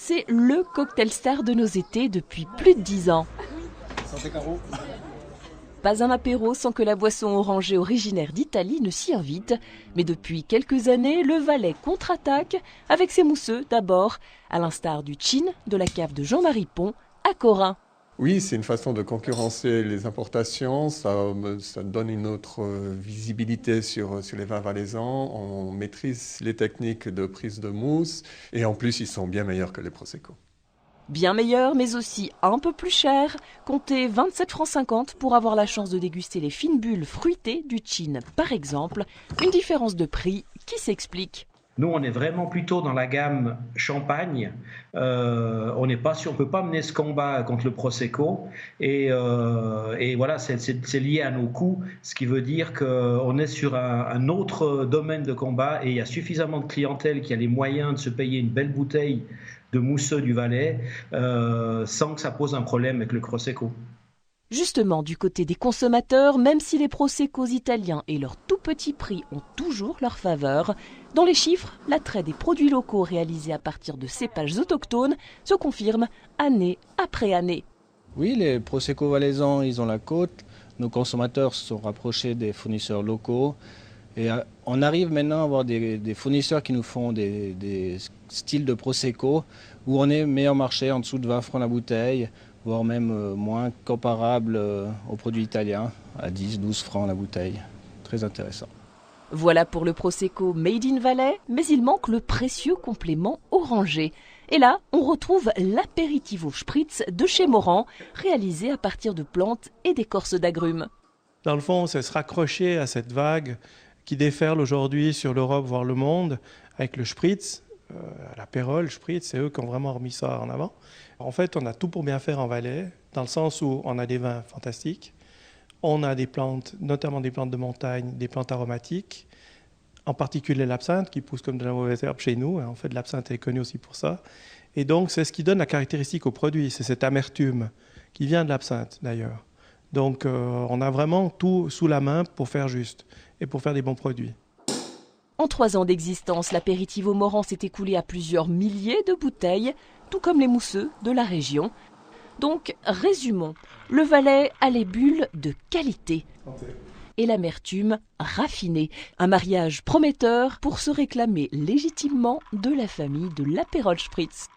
C'est le cocktail star de nos étés depuis plus de 10 ans. Santé Caro. Pas un apéro sans que la boisson orangée originaire d'Italie ne s'y invite. Mais depuis quelques années, le Valais contre-attaque avec ses mousseux d'abord, à l'instar du Chin de la cave de Jean-Marie Pont à Corin. Oui, c'est une façon de concurrencer les importations, ça donne une autre visibilité sur les vins valaisans, on maîtrise les techniques de prise de mousse et en plus ils sont bien meilleurs que les Prosecco. Bien meilleur, mais aussi un peu plus cher. Comptez 27,50 francs pour avoir la chance de déguster les fines bulles fruitées du Chin, par exemple. Une différence de prix qui s'explique. Nous, on est vraiment plutôt dans la gamme champagne. On peut pas mener ce combat contre le Prosecco. Et voilà, c'est lié à nos coûts, ce qui veut dire qu'on est sur un autre domaine de combat et il y a suffisamment de clientèle qui a les moyens de se payer une belle bouteille de mousseux du Valais sans que ça pose un problème avec le Prosecco. Justement, du côté des consommateurs, même si les Proseccos italiens et leur tout petit prix ont toujours leur faveur, dans les chiffres, l'attrait des produits locaux réalisés à partir de cépages autochtones se confirme année après année. Oui, les Prosecco valaisans, ils ont la cote. Nos consommateurs se sont rapprochés des fournisseurs locaux. Et on arrive maintenant à avoir des fournisseurs qui nous font des styles de Prosecco où on est meilleur marché, en dessous de 20 francs la bouteille, voire même moins comparable aux produits italiens, à 10-12 francs la bouteille. Très intéressant. Voilà pour le Prosecco Made in Valais, mais il manque le précieux complément orangé. Et là, on retrouve l'apéritivo spritz de chez Morand, réalisé à partir de plantes et d'écorces d'agrumes. Dans le fond, c'est se raccrocher à cette vague qui déferle aujourd'hui sur l'Europe, voire le monde, avec le spritz, l'apérol, spritz, c'est eux qui ont vraiment remis ça en avant. En fait, on a tout pour bien faire en Valais, dans le sens où on a des vins fantastiques, on a des plantes, notamment des plantes de montagne, des plantes aromatiques, en particulier l'absinthe qui pousse comme de la mauvaise herbe chez nous. En fait, l'absinthe est connue aussi pour ça. Et donc, c'est ce qui donne la caractéristique au produit, c'est cette amertume qui vient de l'absinthe d'ailleurs. Donc, on a vraiment tout sous la main pour faire juste et pour faire des bons produits. En 3 ans d'existence, l'apéritivo Morand s'est écoulé à plusieurs milliers de bouteilles, tout comme les mousseux de la région. Donc, résumons, le Valais a les bulles de qualité et l'amertume raffinée. Un mariage prometteur pour se réclamer légitimement de la famille de l'apérol spritz.